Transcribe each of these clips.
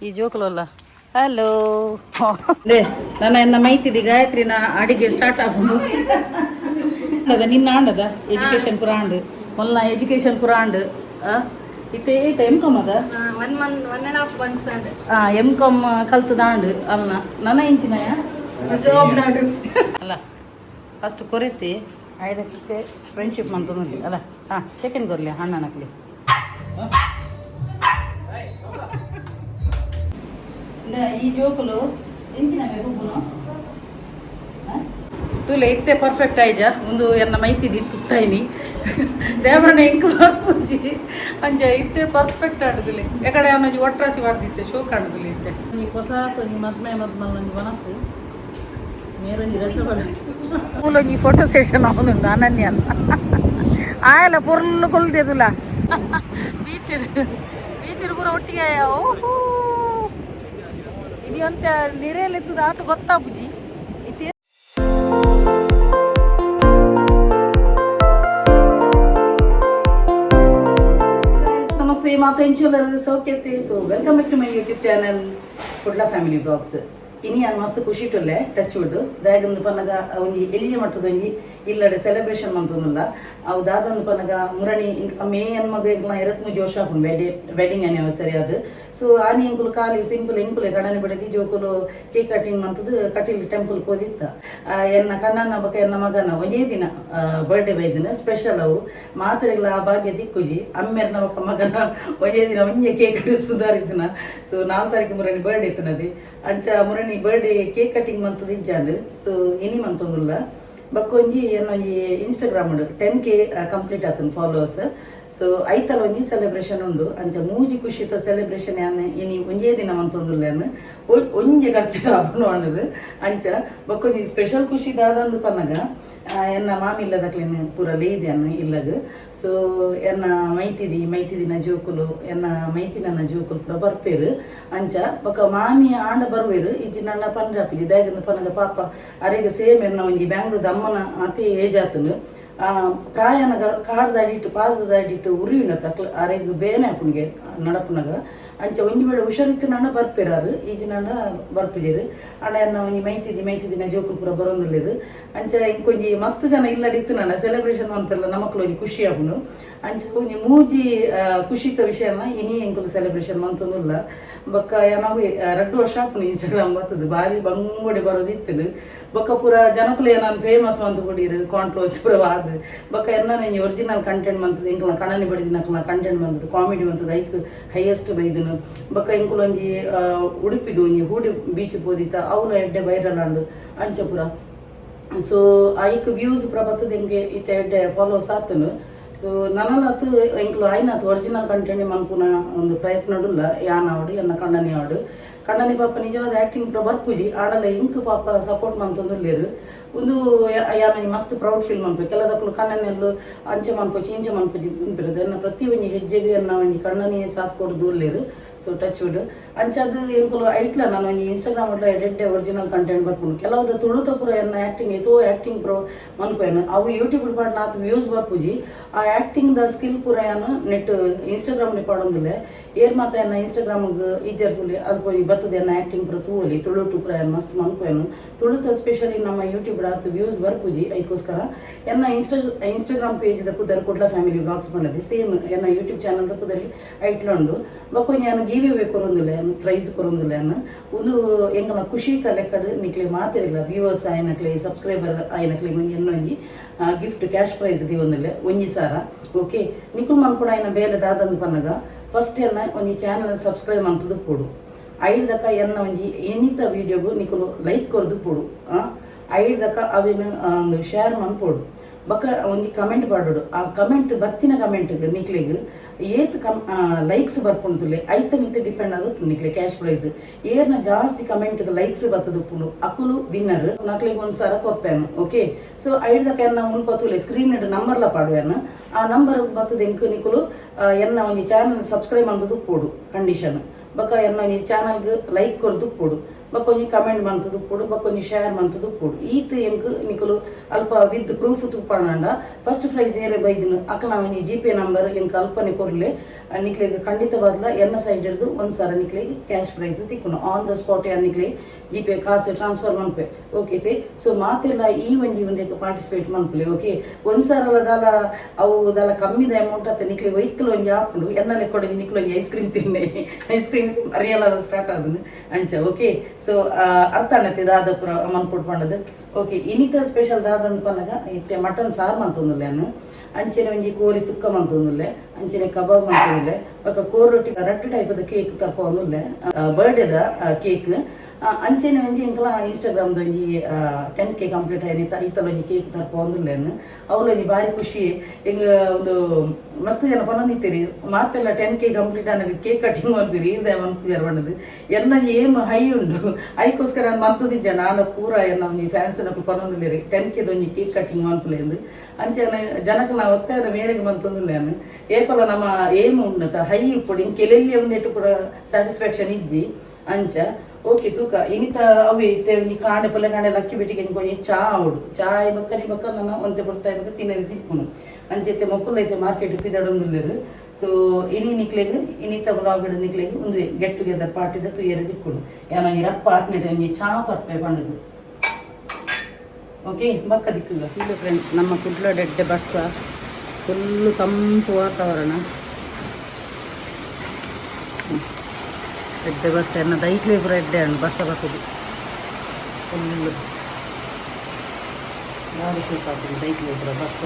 ಈ ಜೋಕುಲಲ್ಲ ಹಲೋ ಅದೇ ನನ್ನ ಮೈತಿದಿ ಗಾಯತ್ರಿನ ಅಡಿಗೆ ಸ್ಟಾರ್ಟ್ ಆಗ್ಬೋದು ನಿನ್ನ ಆಂಡದ ಎಜುಕೇಶನ್ ಪೂರ ಆಂಡ್ ಮೊಲ್ಲ ಎಜುಕೇಶನ್ ಪೂರ ಆಂಡ್ ಇತ್ತೆ ಏಟ ಎಮ್ ಕಾಮ್ ಅದ 1.5 months ಎಮ್ ಕಾಮ್ ಕಲ್ತದ ಆಂಡ್ ಅಲ್ಲ ನನ್ನ ಇಂಚಿನಯ ಜಾಬ್ ನಾಡು ಅಲ್ಲ ಫಸ್ಟ್ ಕೊರೆತಿ ಐದಕ್ಕೆ ಫ್ರೆಂಡ್ಶಿಪ್ ಮಂತೊಂದು ಅಲ್ಲ ಸೆಕೆಂಡ್ ಕೊರ್ಲಿ ಅಣ್ಣನಕ್ಲಿ ಈ ಜೋಕುಲು ಎಂಚಿನ ಗುಬ್ಬುನು ತುಲೆ ಇತ್ತೆ ಪರ್ಫೆಕ್ಟ್ ಆಯ್ಜ ಒಂದು ಎನ್ನ ಮೈತಿದಿ ತುತ್ತೈನಿ ದೇವಣ್ಣ ಎಂಕ್ ಬರ್ಪುಜಿ ಅಂಚ ಇತ್ತೆ ಪರ್ಫೆಕ್ಟ್ ಆಡುದಿಲ್ಲ ಯಾಕಡೆ ಅವನೊಂಜಿ ಒಟ್ರಾಸಿ ಮಾಡ್ದಿತ್ತೆ ಶೋಕ್ ಆಡುದಿಲ್ಲ ಇತ್ತೆ ನೀ ಹೊಸ ಒಂಜಿ ಮದ್ಮಲ್ಲೊಂಜಿ ಮನಸ್ಸು ಮೇರೊಂಜಿ ರಸ ಮೂಲೊಂಜಿ ಫೋಟೋ ಸೆಷನ್ ಅವನು ಅನನ್ಯ ಅಂತ ಆಯಲ್ಲ ಪೊರ್ಲು ಕೊಲ್ದಿಯದುಲ್ಲ ಬೀಚ್ ಪೂರ ಒಟ್ಟಿಗೆ ಓಹೋ ಇದು ಅಂತ ನಿರೇಲೆತ್ತದ ಆಟ ಗೊತ್ತಾ ಬುಜಿ ನಮಸ್ತೆ ಮಾತಾ ಇಂಚುಲರ್ ಸೌಖ್ಯತೆ so welcome back to my YouTube channel Kudla family blogs ಇನಿ ನಾನು ಮಸ್ತ್ ಖುಷಿ ಟೊಲ್ಲೆ ಟಚ್ ವುಡ್ ದಾಯಗೊಂದು ಪನ್ನಗ ಒಂಜಿ ಎಲ್ಲಿಯ ಮಟ್ಟದ ಒಂಜಿ ಇಲ್ಲಡೆ ಸೆಲೆಬ್ರೇಷನ್ ಮಂತೊಂದುಲ್ಲ ಅವು ದಾದೊಂದು ಪನ್ನಗ ಮುರಣಿ ಮೇ ಎನ್ಮಗ ಇಂಕ್ಲ 23 ಜೋಶ ಆಪುಂಡು ವೆಡ್ಡಿಂಗ್ ಆನಿವರ್ಸರಿ ಅದು ಸೊ ಆನಿ ಇಂಕುಲು ಖಾಲಿ ಸಿಂಪಲ್ ಇಂಕುಲೆ ಕಡನೆ ಬಡದಿ ಜೋಕುಲು ಕೇಕ್ ಕಟಿಂಗ್ ಮಂತದ್ದು ಕಟೀಲ್ ಟೆಂಪಲ್ ಹೋದಿತ್ತ ಎನ್ನ ಕಣ್ಣನ ಬಕ ಎನ್ನ ಮಗನ ಒಂದೇ ದಿನ ಬರ್ಡೇ ಬೈದಿನ ಸ್ಪೆಷಲ್ ಅವು ಮಾತ್ರೆಲ್ಲ ಆ ಭಾಗ್ಯ ದಿಕ್ಕುಜಿ ಅಮ್ಮೆರ್ನ ಬಕ ಮಗನ ಒಂದೇ ದಿನ ಒಂಜೆ ಕೇಕ್ ಸುಧಾರಿಸಿನ ಸೊ 4 ತಾರೀಕು ಮುರಣಿ ಬರ್ಡೇ ಇತ್ತನದಿ ಅಂಚ ಮುರಣಿ ಬರ್ಡೇ ಕೇಕ್ ಕಟಿಂಗ್ ಮಂತದ್ದು ಇಜ್ಜಾಂಡು ಸೊ ಇನಿ ಮಂತೊಂದುಲ್ಲ ಬಕ್ಕೊಂಜಿ ಏನೊಂಜಿ ಇನ್ಸ್ಟಾಗ್ರಾಮ್ ಉಂಡು 10K ಕಂಪ್ಲೀಟ್ ಆತನ ಫಾಲೋವರ್ಸ್ ಸೊ ಐತಲ ಒಂಜಿ ಸೆಲೆಬ್ರೇಷನ್ ಉಂಡು ಅಂಚ ಮೂಜಿ ಖುಷಿತ ಸೆಲೆಬ್ರೇಷನ್ ಯಾನೆ ಇನಿ ಒಂಜೇ ದಿನ ಮಂತೊಂದುಲ್ಲೇನು ಒಂಜಿ ಖರ್ಚು ಆಪುಂಡು ಅನ್ನೋದು ಅಂಚ ಬಕ್ಕೊಂಜಿ ಸ್ಪೆಷಲ್ ಖುಷಿ ದಾದಂದು ಪನ್ನಗ ಎನ್ನ ಮಾಮಿ ಇಲ್ಲದಕ್ಲೇನು ಪೂರ ಲೇದಿ ಅನ್ನ ಇಲ್ಲಗ ಸೊ ಎನ್ನ ಮೈತಿದಿನ ಜೋಕುಲು ಎನ್ನ ಮೈತಿನ ಜೋಕುಲು ಪೂರ ಬರ್ಪೇರು ಅಂಚ ಬೊಕ ಮಾಮಿ ಆಂಡ ಬರ್ವೇರು ಇಜ್ಜಿ ನನ್ನ ಪಂಡ್ರಾಪಿಜಿ ದಾಯಗಂದು ಪನ್ನಗ ಪಾಪ ಅರೆಗೆ ಸೇಮ್ ಎನ್ನ ಒಂಜಿ ಬ್ಯಾಂಗ್ಳೂರ್ದ ಅಮ್ಮನ ಅತಿ ಏಜ್ ಆತನು ಪ್ರಾಯನಗ ಕಾಡ್ದಾಡಿಟ್ಟು ಪಾದದಾಡಿಟ್ಟು ಉರಿವಿನ ತಕ್ಲ ಅರೆಗೆ ಬೇನೆ ಹಾಪುನಿಗೆ ನಡಪುನಗ ಅಂಚ ಒಂಜಿ ವೇಳೆ ಹುಷಾರಿತ್ತು ನನ್ನ ಬರ್ಪೇರಾರು ಈಜಿ ನನ್ನ ಬರ್ಪಿಜೇರು ಅಣ್ಣ ಎನ್ನ ಒಂಜಿ ಮೈತಿದಿನ ಜೋಕುಲು ಪೂರ ಬರೋಂದುಲ್ಲೇರು ಅಂಚ ಇಂಕೊಂಜಿ ಮಸ್ತ್ ಜನ ಇಲ್ಲಡಿತ್ತು ನನ್ನ ಸೆಲೆಬ್ರೇಷನ್ ಅಂತೆಲ್ಲ ನಮಕ್ಲು ಒಂಜಿ ಖುಷಿ ಆಪುನು ಅಂಚ ಒಂಜಿ ಮೂಜಿ ಖುಷಿತ ವಿಷಯನ ಇನಿ ಎಂಕುಲು ಸೆಲೆಬ್ರೇಷನ್ ಮಂತೊಂದುಲ್ಲ ಬೊಕ್ಕ ನಾವು 2 ವರ್ಷ ಆಪುನು ಇನ್ಸ್ಟಾಗ್ರಾಮ್ ಬರ್ತದೆ ಬಾರಿ ಬಂಗೋಡೆ ಬರೋದಿತ್ತು ಬೊಕ್ಕ ಪೂರ ಜನಕುಲು ಏನಾನು ಫೇಮಸ್ ಮಂತ್ ಕೊಡಿರು ಕಾಂಟ್ರವರ್ಸಿ ಪೂರ ಆದ್ ಬೊಕ್ಕ ಎನ್ನ ಒರಿಜಿನಲ್ ಕಂಟೆಂಟ್ ಮಂತದ ಇಂಕಲ ಕಣನಿ ಬಡಿದಿನ ಕಂಟೆಂಟ್ ಬಂದದ್ದು ಕಾಮಿಡಿ ಮಂತದ ಐಕ್ ಹೈಯೆಸ್ಟ್ ಬೈದನು ಬೊಕ್ಕ ಇಂಕುಲು ಒಂಜಿ ಉಡುಪಿದು ಒಂಜಿ ಹೂಡಿ ಬೀಚ್ ಪೋದಿತ್ತ ಅವಲ ಎಡ್ಡೆ ವೈರಲ್ ಆಂಡು ಅಂಚ ಪೂರ ಸೊ ಐಕ್ ವ್ಯೂಸ್ ಪೂರ ಬರ್ತದೆ ಹಿಂಗೆ ಇತ್ತ ಎಡ್ಡೆ ಫಾಲೋವರ್ಸ್ ಆತನು ಸೊ ನನ್ನತ್ತು ಇಂಕ್ಲು ಆಯ್ನಾತು ಒರಿಜಿನಲ್ ಕಂಟೆಂಟ್ ಮನ್ಪುನ ಒಂದು ಪ್ರಯತ್ನ ಉಡುಲ್ಲ ಯಾನಾವಡು ಎನ್ನ ಕಣ್ಣನಿ ಪಾಪ ನಿಜವಾದ ಆ್ಯಕ್ಟಿಂಗ್ ಪೂರ ಬರ್ಪುಜಿ ಆಡಲ್ಲ ಇಂಕ್ ಪಾಪ ಸಪೋರ್ಟ್ ಮಂತೊಂದುಲ್ಲೇರು ಒಂದು ಯಾನ ಮಸ್ತ್ ಪ್ರೌಡ್ ಫೀಲ್ ಮನ್ಪು ಕೆಲದಕ್ಕಲು ಕಣ್ಣನೆಲ್ಲು ಅಂಚೆ ಮನ್ಪುಜಿ ಇಂಚೆ ಮನ್ಪುಜಿ ಉಂಪಿರೋದು ಎನ್ನ ಪ್ರತಿ ಒಂಜಿ ಹೆಜ್ಜೆಗೆ ಎನ್ನ ಒಂಜಿ ಕಣ್ಣನಿ ಸಾಥ್ ಕೊರ್ದು ಉಲ್ಲೇರು ಸೊ ಟಚ್ ವುಡ್ ಅಂಚದು ಎಂಕುಲು ಐಟ್ಲ ನಾನು ಒಂಜಿ ಇನ್ಸ್ಟಾಗ್ರಾಮ್ ಉಡ್ಲ ಎಡ್ಡೆ ಒರಿಜಿನಲ್ ಕಂಟೆಂಟ್ ಬರ್ಪುಂಡು ಕೆಲವುದ ತುಳುತ ಪೂರ ಎನ್ನ ಆ್ಯಕ್ಟಿಂಗ್ ಏತೋ ಆ್ಯಕ್ಟಿಂಗ್ ಪ್ರೋ ಮನ್ಪೇನು ಅವು ಯೂಟ್ಯೂಬ್ ಪಾಡ್ ನಾತು ವ್ಯೂಸ್ ಬರ್ಪುಜಿ ಆ ಆ್ಯಕ್ಟಿಂಗ್ ದ ಸ್ಕಿಲ್ ಪೂರ ಏನು ನೆಟ್ ಇನ್ಸ್ಟಾಗ್ರಾಮ್ ಪಾಡೊಂದಿಲ್ಲ ಏರ್ ಮಾತ ಎನ್ನ ಇನ್ಸ್ಟಾಗ್ರಾಮ್ಗೆ ಈಜರ್ಪುಲಿ ಅಲ್ಪೊಲಿ ಬರ್ತದೆ ಎನ್ನ ಆ್ಯಕ್ಟಿಂಗ್ ಪೂರ ತೂವಲಿ ತುಳುಟು ಪೂರ ಏನು ಮಸ್ತ್ ಮನ್ಪೇನು ತುಳುತ ಸ್ಪೆಷಲಿ ನಮ್ಮ ಯೂಟ್ಯೂಬ್ ಆತು ವ್ಯೂಸ್ ಬರ್ಪುಜಿ ಅದಕ್ಕೋಸ್ಕರ ಎನ್ನ ಇನ್ಸ್ಟಾಗ್ರಾಮ್ ಪೇಜ್ ದ ಪುದರ್ ಕುಡ್ಲ ಫ್ಯಾಮಿಲಿ ಬ್ಲಾಗ್ಸ್ ಬಂದದ್ದು ಸೇಮ್ ಎನ್ನ ಯೂಟ್ಯೂಬ್ ಚಾನಲ್ ದ ಪುದರಿ ಐಟ್ಲೊಂಡು ಬಕ್ಕೊಂಜಿ ನಾನು ಗಿವ್ ಅವೇ ಕೊರೊಂದುಲ್ಲೆ ಪ್ರೈಸ್ ಕೊರೊಂದುಲ್ಲೆ ಒಂದು ಎಂಕನ ಖುಷಿ ಲೆಕ್ಕಡು ನಿಕ್ಲೆ ಮಾತಿರಿಲ್ಲ ವ್ಯೂವರ್ಸ್ ಆಯ್ನಕ್ಲೆ ಸಬ್ಸ್ಕ್ರೈಬರ್ ಆಯ್ನಕ್ಲೆ ಒಂಜಿ ಇನ್ನೊಂಜಿ ಗಿಫ್ಟ್ ಕ್ಯಾಶ್ ಪ್ರೈಸ್ ದಿವೊಂದುಲ್ಲೆ ಒಂಜಿ ಸಾರ ಓಕೆ ನಿಕುಲ್ ಮನ್ಪುಡ ಆಯ್ನ ಬೇಲೆ ದಾದಂದು ಪನ್ನಗ ಫಸ್ಟ್ ಎನ್ನ ಒಂಜಿ ಚಾನಲ್ ಸಬ್ಸ್ಕ್ರೈಬ್ ಮಂತದು ಕೊಡು ಐದಕ ಎನ್ನ ಒಂಜಿ ಎಣಿತ ವಿಡಿಯೋಗು ನಿಕುಲು ಲೈಕ್ ಕೊರ್ದು ಕೊಡು ಐದಕ ಅವಿನ ಒಂದು ಶೇರ್ ಮನ್ಪೋಡು ಬಕ್ಕ ಒಂಜಿ ಕಮೆಂಟ್ ಪಾಡೋಡು ಆ ಕಮೆಂಟ್ ಬತ್ತಿನ ಕಮೆಂಟ್ಗೆ ನಿಕ್ಲೆಗ್ ಏತ್ ಲೈಕ್ಸ್ ಬರ್ಪುಂಡುಲೆ ಐತ ಮಿತ್ ಡಿಪೆಂಡ್ ಆದದ್ದು ನಿಕ್ಲೆ ಕ್ಯಾಶ್ ಪ್ರೈಸ್ ಏರ್ನ ಜಾಸ್ತಿ ಕಮೆಂಟ್ಗೆ ಲೈಕ್ಸ್ ಬರ್ತದಪ್ಪುಂಡು ಅಕುಲು ವಿನ್ನರ್ ನಕ್ಲಿಗೆ ಒಂದು ಸರ ಕೊಪ್ಪೇನು ಓಕೆ ಸೊ ಐದಕ ಎನ್ನ ಮುಲ್ಪತ್ತುಲೆ ಸ್ಕ್ರೀನ್ ನಂಬರ್ಲ ಪಾಡುವೇನು ಆ ನಂಬರ್ ಬರ್ತದೆ ಎಂಕ್ ನಿಕುಲು ಎನ್ನ ಒಂಜಿ ಚಾನಲ್ ಸಬ್ಸ್ಕ್ರೈಬ್ ಮಾಡೋದು ಕೊಡು ಕಂಡೀಷನ್ ಬಕ್ಕ ಎನ್ನ ಒಂಜಿ ಚಾನಲ್ಗೆ ಲೈಕ್ ಕೊರ್ದು ಕೊಡು ಬಕ್ಕೊಂಜಿ ಕಮೆಂಟ್ ಮಂತದು ಕೊಡು ಬಕ್ಕೊಂಜಿ ಶೇರ್ ಮಂತದು ಕೊಡು ಈತ್ ಎಂಕ್ ನಿಕುಲು ಅಲ್ಪ ವಿತ್ ಪ್ರೂಫ್ ತುಪ್ಪಣ್ಣ ಫಸ್ಟ್ ಪ್ರೈಸ್ ಏರೆ ಬೈದಿನ ಅಕ್ಲ ಒಂಜಿ GP ನಂಬರ್ ಎಂಕ್ ಅಲ್ಪನೆ ಕೊರ್ಲೆ ನಿಕ್ಲೆಗೆ ಖಂಡಿತವಾದ್ಲ ಎನ್ನ ಸೈಡ್ ಹಿಡಿದು ಒಂದು ಸಲ ನಿಕ್ಲೆಗೆ ಕ್ಯಾಶ್ ಪ್ರೈಸ್ ತಿಕ್ಕುನು ಆನ್ ದ ಸ್ಪಾಟ್ ನಿಕ್ಲೆ ಜಿಪೇ ಕಾಸು ಟ್ರಾನ್ಸ್ಫರ್ ಮನ್ಪೆ ಓಕೆ ತೆ ಸೊ ಮಾತೆಲ್ಲ ಈ ಒಂದೇ ಪಾರ್ಟಿಸಿಪೇಟ್ ಮನ್ಪಲೆ ಓಕೆ ಒಂದು ಸಲ ದಾಲ ಅವು ದಾಲ ಕಮ್ಮಿದ ಅಮೌಂಟ್ ಅತ್ತ ನಿಕ್ಲೆ ವೆಹಿಕಲ್ ಒಂಜಿ ಹಾಕೊಂಡು ಎನ್ನಲೆ ಕೊಡಗಿ ನಿಕ್ಲೆ ಒಂಜಿ ಐಸ್ ಕ್ರೀಮ್ ತಿನ್ನೆ ಐಸ್ ಕ್ರೀಮ್ ಅರಿಯಲ್ಲ ಸ್ಟಾರ್ಟ್ ಆದನು ಅಂಚ ಓಕೆ ಸೊ ಅರ್ಥ ಅನ್ನತ್ತೆ ದಾದ ಪುರ ಮನ್ಪುಟ್ ಪಂಡದು ಓಕೆ ಇನಿತ ಸ್ಪೆಷಲ್ ದಾದ ಪನ್ನಗ ಇತ್ತೆ ಮಟನ್ ಸಾರು ಮಂತೊಂದುಲ್ಲೆ ನಾನು ಅಂಚೆನೆ ಒಂಜಿ ಕೋರಿ ಸುಕ್ಕ ಮಂತೊಂದುಲ್ಲೆ ಅಂಚೆನೆ ಕಬಾಬ್ ಮಂತೊಂದುಲ್ಲೆ ಬೊಕ ಕೋರ್ ರೊಟ್ಟಿ ರಟ್ಟು ಟೈಪದ ಕೇಕ್ ತಪ್ಪೊಂದುಲ್ಲೆ ಬರ್ಡೇದ ಕೇಕ್ ಅಂಚೆನೆ ಒಂಜಿ ಇಂಕಲ ಇನ್ಸ್ಟಾಗ್ರಾಮ್ದ ಒಂಜಿ 10K ಕಂಪ್ಲೀಟ್ ಆಯ್ತು ಐತಲ ಒಂಜಿ ಕೇಕ್ ತಪ್ಪೊಂದುಲ್ಲೆನು ಅವಳೊಂಜಿ ಬಾರಿ ಖುಷಿ ಹಿಂಗ ಒಂದು ಮಸ್ತ್ ಜನ ಪನೊಂದಿತ್ತೀರಿ ಮಾತೆಲ್ಲ 10K ಕಂಪ್ಲೀಟ್ ಅನ್ನೋದು ಕೇಕ್ ಕಟಿಂಗ್ ಮಾಡ್ತೀರಿ ಇರ್ದೆ ಮನ್ಪಿದಾರ ಬಣ್ಣದು ಎಲ್ಲ ಏಮ್ ಹೈ ಉಂಡು ಐಕೋಸ್ಕರ ನಾನು ಮಂತದಿದ್ದ ನಾನು ಪೂರ ನಮ್ಮ ಫ್ಯಾನ್ಸ್ ನಕ್ಕು ಪನೊಂದಿಲ್ಲ 10K ಒಂಜಿ ಕೇಕ್ ಕಟಿಂಗ್ ಮನ್ಪುಲೆಂದು ಅಂಚೆನ ಜನಕ್ಕೆ ನಾವು ಒತ್ತಾಯದ ಮೇರೆಗೆ ಮಂತೊಂದುಲ್ಲೆ ನಾನು ಏಪಲ ನಮ್ಮ ಏಮ್ ಉಂಡತ ಹೈ ಇಪ್ಪುಡು ಕೆಲೆಲ್ಲಿ ಒಂದೆಟ್ಟು ಕೂಡ ಸ್ಯಾಟಿಸ್ಫ್ಯಾಕ್ಷನ್ ಇಜ್ಜಿ ಅಂಚ ಓಕೆ ತೂಕ ಇನಿತ ಅವು ಇತ್ತೆ ಈ ಕಾಂಡೆ ಪೊಲೆ ಕಾಂಡೆ ಲಕ್ಕಿ ಬಿಟ್ಟಿಗೆ ಕೊಂಚ ಚಾ ಆವಡು ಚಾಯ್ ಬಕ್ಕಲಿ ಬಕ್ಕ ನಾನು ಒಂತೆ ಬರ್ತಾ ಇದ್ದಾಗ ತಿನ್ನೋದು ತಿಪ್ಪುನು ಅಂಚೆತ್ತೆ ಮಕ್ಕಳು ಐತೆ ಮಾರ್ಕೆಟ್ ಪಿದಾಡೊಂದುಲ್ಲೇರು ಸೊ ಇನಿ ನಿಕ್ಲೆಗ್ ಇನಿತ ಬ್ಲಾಗ್ ನಿಕ್ಲೆಗ್ ಒಂದು ಗೆಟ್ ಟುಗೆದರ್ ಪಾರ್ಟಿದ ತುಯ್ಯರು ತಿಕ್ಕುನು ಯಾನ ಈ ರಪ್ಪ ಹಾಕ್ನೆಟ್ ಒಂಜಿ ಚಾ ಪರ್ಪೆ ಪಂಡದು ಓಕೆ ಬಕ್ಕ ದಿಕ್ಕುಗ ಇಲ್ಲ ಫ್ರೆಂಡ್ಸ್ ನಮ್ಮ ಕುಡ್ಲ ಡೆಡ್ಡೆ ಬಸ್ಸ ಫುಲ್ಲು ತಂಪು ವಾತಾವರಣ ಎಡ್ಡೆ ಬಸ್ ಎನ್ನ ದೈಟ್ಲಿ ಪೂರ ಎಡ್ಡೆ ಹಣ್ಣು ಬಸ್ಸ ಬರ್ತದೆ ಫುಲ್ಲು ಯಾರು ಸೂಪಾಗ್ತದೆ ದೈಟ್ಲಿ ಪೂರ ಬಸ್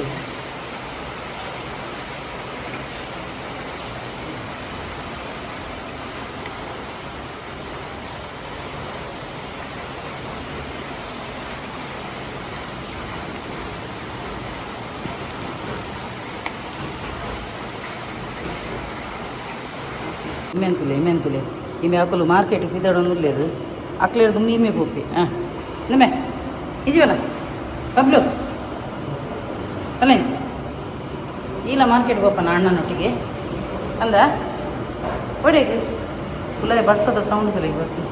ಮೆಂತುಲೆ ಇಮೆ ಅಕ್ಕಲು ಮಾರ್ಕೆಟ್ ಪಿದಾಡೊಂದುಲ್ಲೇರು ಅಕ್ಲೇರ್ದು ಮೀಮೆ ಪೋಪಿ ನಿಮ್ಮೆ ಇಜೀವನ ಬಬ್ಲು ಅಲ್ಲೆಂಚ ಇಲ್ಲ ಮಾರ್ಕೆಟ್ ಹೋಪನ ಅಣ್ಣನೊಟ್ಟಿಗೆ ಅಂದ ಒಡೆಗೆ ಫುಲ್ಲ ಬಸ್ಸದ ಸೌಂಡ್ ತಲೆಗೆ ಬರ್ತೀನಿ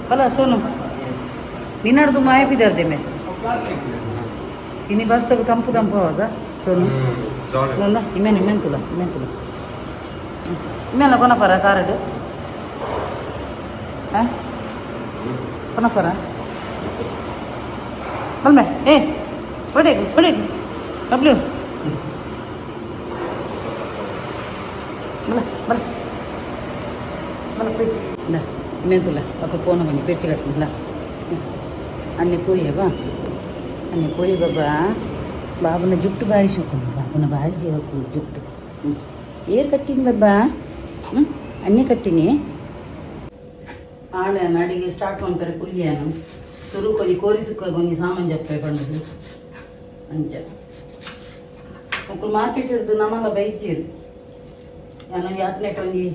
ಬಲ ಸೋನು ನಿನ್ನಡ್ದು ಮಾಯ ಪಿದಾರ್ದೆ ಇನಿ ಬಸ್ಸಗೆ ತಂಪು ಹೌದಾ ಸೋನು ನೋಡ ಇಮೆಂತುಲ ಇಮೆಲ್ಲ ಕೊನಪರ ಕಾರಡು ಕೊನಪರ ಬಲ್ಮೆ ಒಡೆಗೆ ಬಬ್ಲು ಬಲ ಮೆಂತುಲ ಅಪ್ಪ ಫೋನ್ ಕೊಂಚ ಪೆಚ್ಚಿ ಕಟ್ಟಿಲ್ಲ ಅನ್ನೆ ಪೋಯವಾ ಅನ್ನೆ ಪೋಯಿ ಬಾಬನ ಜುಟ್ಟು ಬಾರಿ ಸಿಕ್ಕೊಂಡು ಬಾಬನ ಬಾರಿ ಜೀವಕು ಜುಟ್ಟು ಏರ್ ಕಟ್ಟಿನಿ ಬಾಬಾ ಅನ್ನೆ ಕಟ್ಟಿನಿ ಆಳೆ ಅಡಿಗೆ ಸ್ಟಾರ್ಟ್ ಮಾಡ್ತಾರೆ ಕುಯ್ಯಾನು ಸುರು ಕೊಲಿ ಕೋರಿ ಸುಕ್ಕ ಕೊಂಚ ಸಾಮಾನು ಜಪ್ಪೆ ಪಂಡದು ಅಂಚ ಮಕ್ಕಳು ಮಾರ್ಕೆಟ್ ಹಿಡಿದು ನಮ್ಮಲ್ಲ ಬೈಜೀರು ನಾನು ಯಾತ್ನೆಟ್ ಒಂಜಿ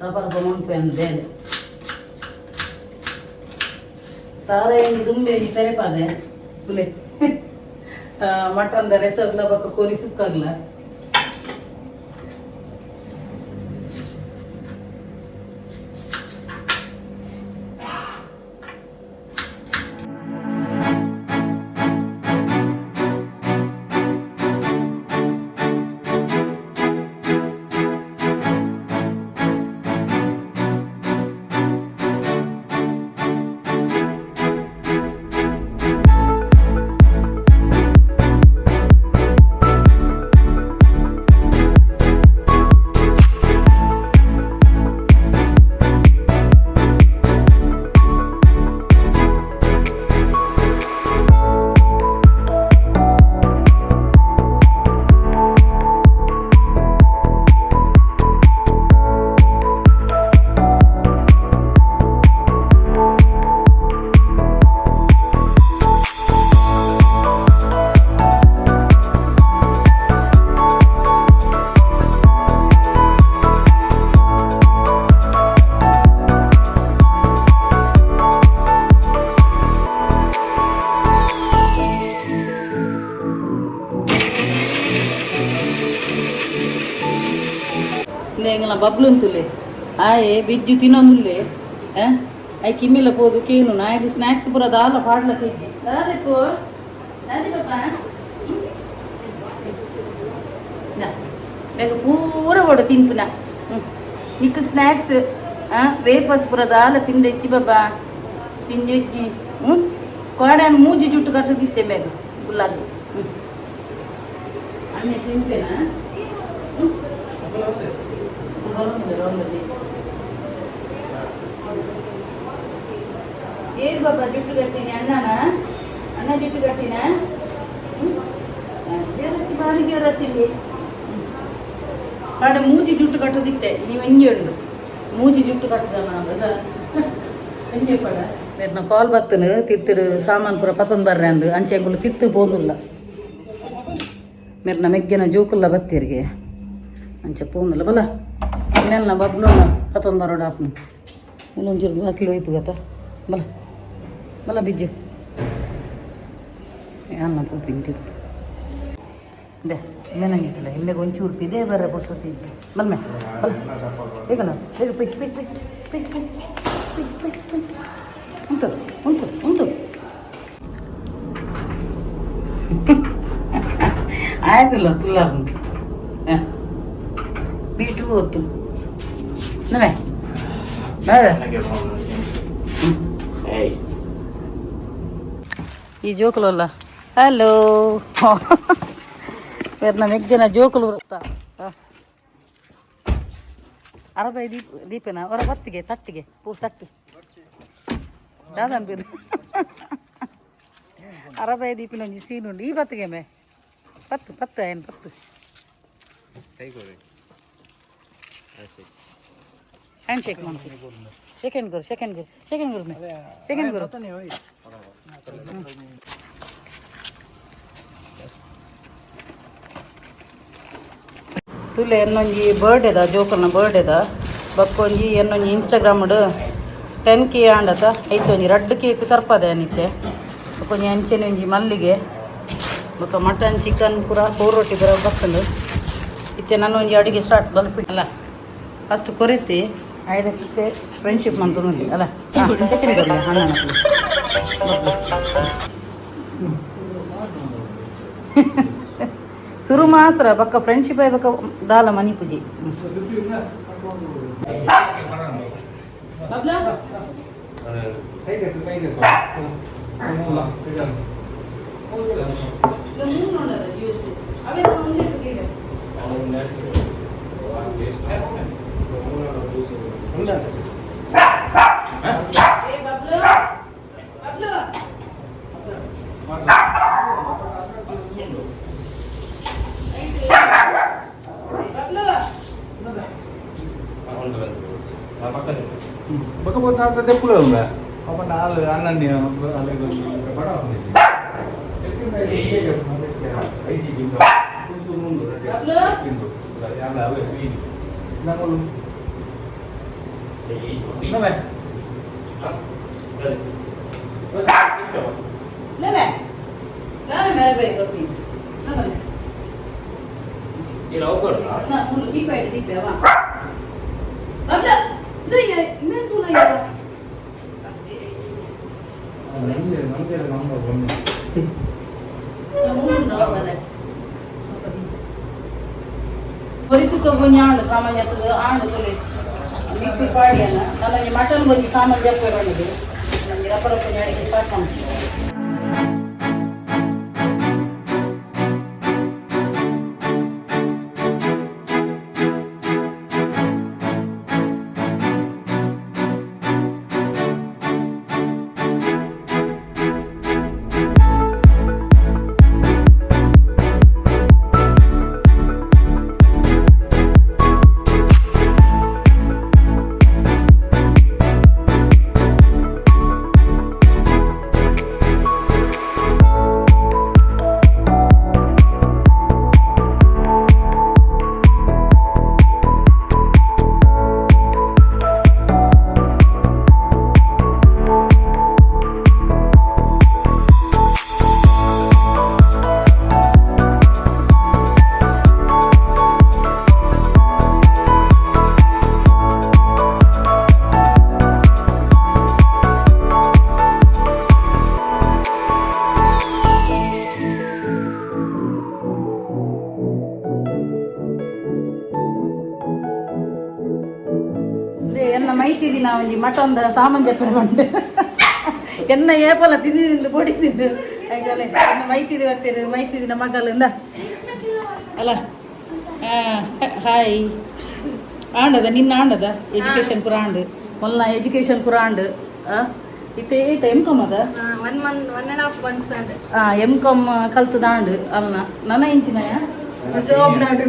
ರಪ ಮುನ್ಪೆ ಅಂದೆ ತಾಳೆ ದುಂಬೆ ತೆರೆಪಾದೆ ಪುಲೆ ಮಟನ್ದ ರೆಸರ್ಲ ಬಕ್ಕ ಕೋರಿ ಸುಕ್ಕಾಗ್ಲ ಎಂಗಲ ಬಬ್ಲು ಅಂತುಲೆ ಆಯೆ ಬಿಜ್ಜು ತಿನ್ನೊಂದುಲ್ಲೆ ಐ ಕಿಮ್ಮಿಲ್ಲ ಪೋದು ಕೇನು ನಾಯದು ಸ್ನ್ಯಾಕ್ಸ್ ಪೂರ ದಾಲ ಪಾಡ್ಲಕ್ಕೆ ಇದ್ದಿ ದಾದೆಪ್ಪು ದಾದಿ ಬಾಬಾ ಬೇಗ ಪೂರ ಓಡು ತಿನ್ಪುನ ನಿಕ್ ಸ್ನ್ಯಾಕ್ಸ್ ವೇಫರ್ಸ್ ಪುರದ ಆಲ ತಿಂಡಿ ಇತ್ತಿ ಬಾಬಾ ತಿಂಡಿ ಇಚ್ಚಿ ಕೋಡನ್ ಮೂಜಿ ಜುಟ್ಟು ಕಟ್ಟದಿತ್ತೆ ಮೇಗ ಗುಲ್ಲಾಗಿ ಅನ್ನೆ ತಿಂತೇನಾ ಏನ್ ಬಾಬಾ ಜುಟ್ಟು ಕಟ್ತೀನಿ ಅಣ್ಣ ಜುಟ್ಟು ಕಟ್ಟಿನ ಬಾರಿಗೆ ತಿಂಡಿ ಕಾಡ ಮೂಜಿ ಜುಟ್ಟು ಕಟ್ಟದಿತ್ತೆ ನೀವು ಎಂಜಿ ಉಂಡು ಮೂಜಿ ಜುಟ್ಟು ಕಟ್ಟದಲ್ಲ ಎಂಜಿ ಪಡ ಮೇರ್ನ ಕಾಲ್ ಬತ್ತನು ತಿರ್ತಿಡು ಸಾಮಾನು ಪೂರ ಪತ್ತೊಂದು ಬರ್ರೆ ಅಂದು ಅಂಚೆಂಗುಲು ತಿತ್ತು ಪೋದುಲ್ಲ ಮೇರ್ನ ಮೆಗ್ಗಿನ ಜೋಕುಲ್ಲ ಬತ್ತಿರಿಗೆ ಅಂಚೆ ಪೋನುಲ್ಲ ಬಲ ಮೇಲ್ನ ಬಬ್ಲುನ ಪತ್ತೊಂದು ಬರೋಡು ಆಪ್ನು ಇನ್ನೊಂಚೂರು ಹಾಕಿ ಒಯ್ಪು ಗತ ಬಲ ಬಲ ಬಿಜ್ಜು ಅನ್ನ ಪೂಪಿಂಟಿರು ದೇ ಮೇನಂಗಿತ್ತಲ್ಲ ಎಮ್ಮೆಗೆ ಒಂಚೂರು ಇದೇ ಬರ ಬರ್ತೈತಿ ಬಲ್ಮೆ ಬಲ್ ಬೇಗಲ್ಲ ಬೇಗ ಪಿಕ್ ಪಿಕ್ ಪಿಕ್ ಪಿಕ್ ಪಿಕ್ ಪಿಕ್ ಪಿಕ್ ಪಿಕ್ ಉಂಟು ಉಂಟು ಉಂಟು ಆಯ್ತಲ್ಲ ತುಲ್ಲ ಉಂಟು ಬೀಟು ಹೊತ್ತು ನವೇ ಈ ಜೋಕಲಲ್ಲ ಹಲೋ ಬೇರೆ ಮೆಗ್ಗಿನ ಜೋಕುಲು ಬರುತ್ತಾ ಅರಬೈ ದೀಪನ ಅವರ ಹೊತ್ತಿಗೆ ತಟ್ಟಿಗೆ ತಟ್ಟು ದಾದನ್ ಬೀದು ಅರಬೈ ದೀಪಿನ ಒಂಜಿ ಸೀನ್ ಉಂಡು ಈ ಬತ್ತಿಗೆ ಮೇ ಪತ್ತು ಏನು ಪತ್ತು ಹ್ಯಾಂಡ್ ಶೇಕ್ ಮಾಡ್ತೀವಿ ಸೆಕೆಂಡ್ ಗುರು ತುಲೆ ಎನ್ನೊಂಜಿ ಬರ್ಡೇದ ಜೋಕಲ್ನ ಬರ್ಡೇದ ಬಕ್ಕೊಂಜಿ ಎನ್ನೊಂಜಿ ಇನ್ಸ್ಟಾಗ್ರಾಮ್ಡ್ 10K ಆಂಡತ ಐತೊಂಜಿ ರಡ್ಡ್ ಕೇಕ್ ತರ್ಪದೆ ಅನಿತ್ತೆ ಬಕ್ಕೊಂಜಿ ಅಂಚೆನೆ ಒಂಜಿ ಮಲ್ಲಿಗೆ ಬೊಕ ಮಟನ್ ಚಿಕನ್ ಪೂರ ಕೋರೊಟ್ಟಿ ಪೂರ ಬತ್ತಂಡು ಇತ್ತೆ ನನ್ನ ಒಂಜಿ ಅಡುಗೆ ಸ್ಟಾರ್ಟ್ ಬಲ್ಪಿ ಅಲ್ಲ ಫಸ್ಟ್ ಕೊರೆತಿ ಐದಕ್ಕೆ ಫ್ರೆಂಡ್ಶಿಪ್ ಮಂತು ನೋಡಿ ಅಲ್ಲ ಸೆಕೆಂಡ್ ಬರಲಿ ಅಣ್ಣ ಶುರು ಮಾತ್ರ ಬಕ್ಕ ಫ್ರೆಂಡ್ಶಿಪ್ ಆಯ್ಬೇಕ ದಾಲ ಮನಿ ಪೂಜಿ Bagaimana nak ada pulau enggak? Apa nak ada anak ni? Ada tu. Berapa orang ni? Ini juga. Tunggu dulu. Tunggu. Yang dah awal ini. Nak malu. Nama? Nama? Nama merah baik kopi. Nama? Ini awal lah. Nah, mulu di bawah. Babla, tu ya, mana tu lah ya? Nanti nama apa? Kamu dah apa? Polisi tu gunya anda sama je tu anda tu le. Mixi party ana. Kalau ni mutton gunya sama je apa orang ni? Nanti apa punya ada kita kan? ಮಟೊಂದ ಸಾಮಾನು ಜಪ್ಪರೆ ಬಂಡೆ ಎನ್ನ ಏಪಲ ತಿಂದು ಬೊಡಿ ತಿಂದು ಹಾಗಲ್ಲ ಎನ್ನ ಮೈತಿದಿ ಬರ್ತೀರಿ ಮೈತಿದಿನ ಮಗಲಿಂದ ಅಲ್ಲ ಹಾಯ್ ಆಂಡದ ನಿನ್ನ ಆಂಡದ ಎಜುಕೇಶನ್ ಪೂರ ಆಂಡ್ ಮೊಲ್ಲ ಎಜುಕೇಶನ್ ಪೂರ ಆಂಡ್ ಇತ್ತೆ ಏಟ ಎಮ್.ಕಾಮ್ ಅದ 1.5 months and ಎಮ್.ಕಾಮ್ ಕಲ್ತದ ಆಂಡ್ ಅಲ್ಲ ನನ್ನ ಇಂಚಿನಯ job nadu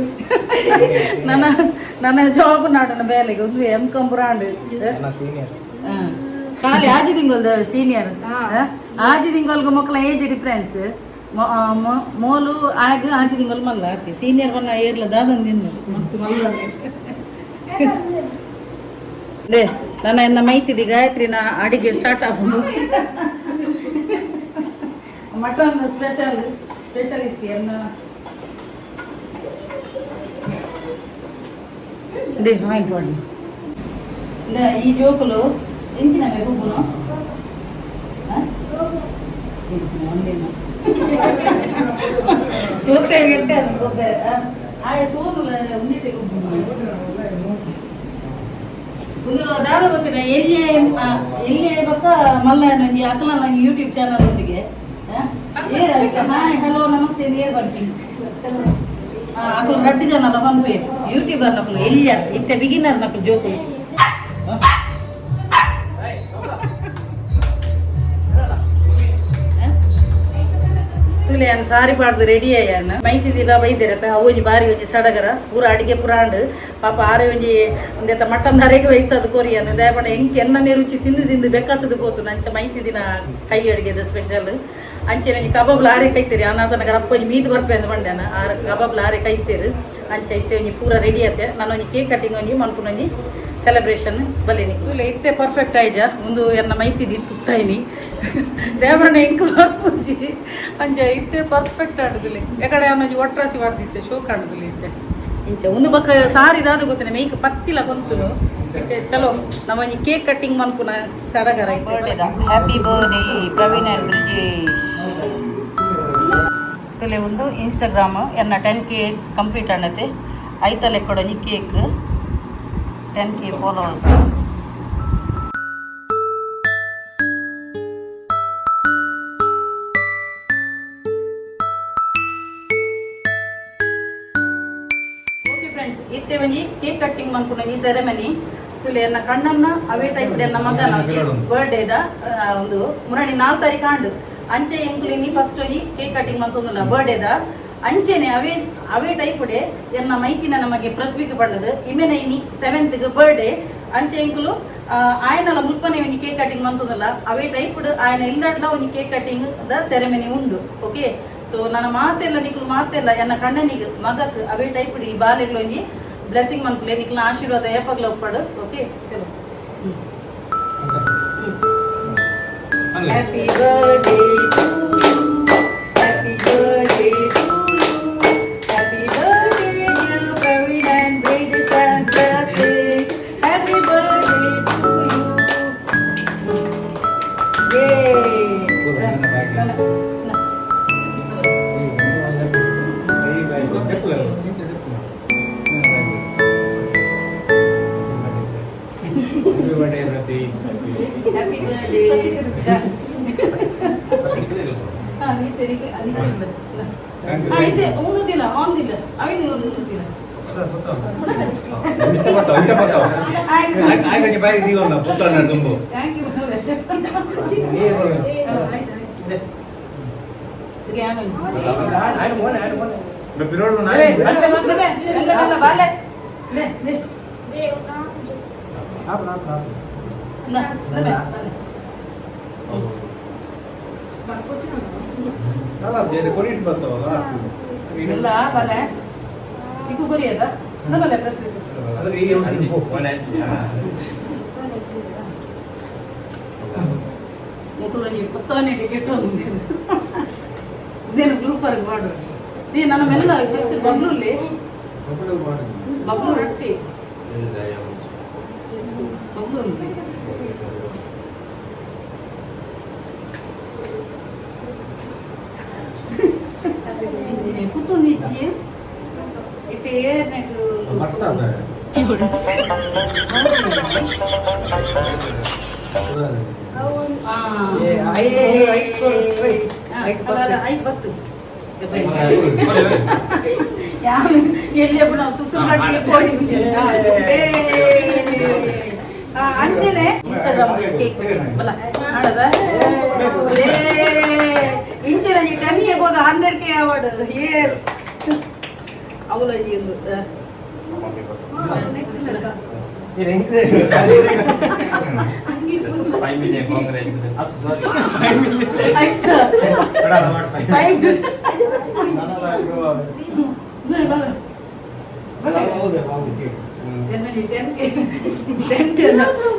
ನನ್ನ ಜಾಬ್ ನಾಡನ ಬೇಲೆಗೆ ಒಂದು ಎಮ್.ಕಾಮ್ ಪೂರ ಆಂಡ್ ಖಾಲಿ ಆಜಿ ತಿಂಗೊಲ್ದ ಸೀನಿಯರ್ ಆಜಿ ತಿಂಗೊಲ್ಗ ಮಕ್ಕಳ ಏಜ್ ಡಿಫ್ರೆನ್ಸ್ ಮೋಲು ಆಗ ಆಜಿ ತಿಂಗೊಲ್ ಮಲ್ಲ ಆತಿ ಸೀನಿಯರ್ ಬನ್ನ ಏರ್ಲ ದಾದಂದಿನ ಮಸ್ತ್ ಮಲ್ಲ ದೇ ನನ್ನ ಎನ್ನ ಮೈತಿದಿ ಗಾಯತ್ರಿನ ಅಡಿಗೆ ಸ್ಟಾರ್ಟ್ ಆಗೋದು ಮಟನ್ ಸ್ಪೆಷಲಿಸ್ಟ್ ಎನ್ನ ದೇ ಹಾಯ್ ಮಾಡಿ ಈ ಜೋಕುಲು ಎಂಚಿನ ಗುಬ್ಬುನು ಎಂಚಿನ ಒಂದಿನ ಜೋಕೆ ಗೆಟ್ಟೆ ಅದು ಗೊಬ್ಬೆ ಆಯ ಸೋನುಲ ಉಂಡಿತೆ ಗುಬ್ಬುನು ಒಂದು ದಾದ ಗೊತ್ತಿನ ಎಲ್ಲಿ ಬಕ್ಕ ಮಲ್ಲ ನಂಗೆ ಅಕ್ಕಲ ನಂಗೆ ಯೂಟ್ಯೂಬ್ ಚಾನಲ್ ಒಟ್ಟಿಗೆ ಹಾಯ್ ಹಲೋ ನಮಸ್ತೆ ನೇರ್ ಬರ್ತೀನಿ ಅಕ್ಕಲು ರಡ್ಡು ಜನ ಅದ ಪಂಪೆ ಯೂಟ್ಯೂಬರ್ ನಕ್ಕಲು ಎಲ್ಲಿಯ ಇತ್ತೆ ಬಿಗಿನರ್ ನಕ್ಕಲು ಜೋಕುಲು ತುಲೆ ಅನ್ ಸಾರಿ ಪಾಡ್ದು ರೆಡಿ ಅಯ್ಯನ ಮೈತಿದಿಲ್ಲ ಬೈದಿರತ್ತ ಅವೊಂಜಿ ಬಾರಿ ಒಂಜಿ ಸಡಗರ ಪೂರ ಅಡಿಗೆ ಪುರಾಂಡ್ ಪಾಪ ಆರೆ ಒಂಜಿ ಒಂದೆತ್ತ ಮಟನ್ ಅರೆಗೆ ವಯಸ್ಸದು ಕೊರಿಯನ್ ದಯಪಡ ಎಂಕ್ ಎಣ್ಣನೆ ರುಚಿ ತಿಂದು ಬೆಕ್ಕಸದು ಹೋತು ನಂಚ ಮೈತಿದಿನ ಕೈ ಅಡಿಗೆದ ಸ್ಪೆಷಲ್ ಅಂಚೆ ಒಂಜಿ ಕಬಾಬ್ಲ ಆರೆ ಕೈತೀರಿ ಅನಾಥನಗ ಅಪ್ಪ ಒಂಜಿ ಮೀದು ಬರ್ಪೆ ಅಂದ್ ಮಂಡ್ಯನ ಕಬಾಬ್ಲ ಆರೆ ಕೈತೀರು ಅಂಚೆ ಇತ್ತೆ ಒಂಜಿ ಪೂರ ರೆಡಿ ಆತೆ ನಾನು ಒಂಜಿ ಕೇಕ್ ಕಟಿಂಗ್ ಒಂಜಿ ಮನ್ಪುನ ಒಂಜಿ ಸೆಲೆಬ್ರೇಷನ್ ಬಲ್ಲಿನಿ ತುಲೆ ಇತ್ತೆ ಪರ್ಫೆಕ್ಟ್ ಆಯ್ಜ ಒಂದು ಎನ್ನ ಮೈತಿದಿ ತುತ್ತಾಯಿನಿ ದೇವಣ್ಣ ಹೆಂಗೆ ಬರ್ಪುಂಜಿ ಅಂಚ ಇತ್ತೆ ಪರ್ಫೆಕ್ಟ್ ಆಡುದಿಲ್ಲ ಯಾಕಡೆ ಅವನೊಂಜಿ ಒಟ್ರಾಸಿ ಮಾಡ್ದಿತ್ತೆ ಶೋಕ್ ಆಡುದಿಲ್ಲ ಇತ್ತೆ ಇಂಚ ಒಂದು ಬಕ್ಕ ಸಾರಿದಾದ ಗೊತ್ತಿನ ಮೇಯ್ಕ ಪತ್ತಿಲ ಗೊಂತುಲು ಇತ್ತೆ ಚಲೋ ನಮ್ಮೊಂಜಿ ಕೇಕ್ ಕಟ್ಟಿಂಗ್ ಮನ್ಪುನ ಸಡಗರ ಬರ್ಡೇದ happy birthday Praveen and Brijesh ತುಲೆ ಒಂದು ಇನ್ಸ್ಟಾಗ್ರಾಮ್ ಎನ್ನ 10K ಕಂಪ್ಲೀಟ್ ಅನ್ನತೆ ಐತಲೆ ಕೊಡೊಂಜಿ ಕೇಕ್ 10K ಫಾಲೋವರ್ಸ್ ಇತ್ತೆ ಒಂಜಿ ಕೇಕ್ ಕಟ್ಟಿಂಗ್ ಮನ್ಪುನ ಈ ಸೆರೆಮನಿ ತುಲೆ ಎನ್ನ ಕಣ್ಣನ್ನ ಅವೇ ಟೈಪ್ ಎನ್ನ ಮಗನ ಬರ್ಡೇದ ಒಂದು ಮುರಣಿ 4 ತಾರೀಕು ಆಂಡ್ ಅಂಚೆ ಎಂಕ್ಲಿನಿ ಫಸ್ಟ್ ಒಂಜಿ ಕೇಕ್ ಕಟ್ಟಿಂಗ್ ಮನ್ಪುನ ಬರ್ಡೇದ ಅಂಚೆನೆ ಅವೇ ಟೈಪ್ ಡೇ ಎನ್ನ ಮೈತಿನ ನಮಗೆ ಪೃಥ್ವಿಗೆ ಪಂಡದು ಇಮೆನ ಇನಿ 7th ಬರ್ಡೇ ಅಂಚೆ ಎಂಕ್ಲು ಆಯನಲ ಮುಲ್ಪನೆ ಒಂಜಿ ಕೇಕ್ ಕಟ್ಟಿಂಗ್ ಮನ್ಪುನಲ್ಲ ಅವೇ ಟೈಪ್ ಆಯನ ಇಲ್ಲಡ್ಲ ಒಂಜಿ ಕೇಕ್ ಕಟ್ಟಿಂಗ್ ದ ಸೆರೆಮನಿ ಉಂಡು ಓಕೆ ಸೊ ನನ್ನ ಮಾತೆಲ್ಲ ನಿಕ್ಲು ಮಾತೆಲ್ಲ ಎನ್ನ ಕಣ್ಣನಿಗೆ ಮಗಕ್ ಅವೇ ಟೈಪ್ ಈ ಬಾಲೆಗ್ಲು ಒಂಜಿ ಬ್ಲೆಸ್ಸಿಂಗ್ ಮನ್ಪುಲೆ ನಿಕ್ಲ ಆಶೀರ್ವಾದ ಏಪಗ್ಲ ಒಪ್ಪಡು ಓಕೆ ಚಲೋ happy birthday to you happy birthday to you happy birthday dear Praveen and Brijesh and Karthik happy birthday to you ಯೇ Happy birthday. Itu ungu dila, on dila. Ayo ni ungu dila. Ayo ni bayi di mana? Putar na tumbo. Thank you. Berpirul mana? Balik. Deh. Apa? Nah, Kalau dia dekorin betul lah. Bila balik. Iku beri ada. Mana balik berarti? Ada ini yang anjing. Mana anjing? Mukul lagi betul ni diketon. Dia nak blooper guard. Dia nana mana itu bablu le. Bablu roti. Bablu le. Ini putu ni cie. Itu ya nak. Masa ada. ಎಲ್ಲಿಯಪ್ಪ ನಾವು ಸುಸುರು ಅಂಚನೆ Instagram cake ಬಲ್ಲ ಮಾಡದ ಇಂಚನೆ 10K ಹೋದ 100K award S ಅವಳ ಒಂದು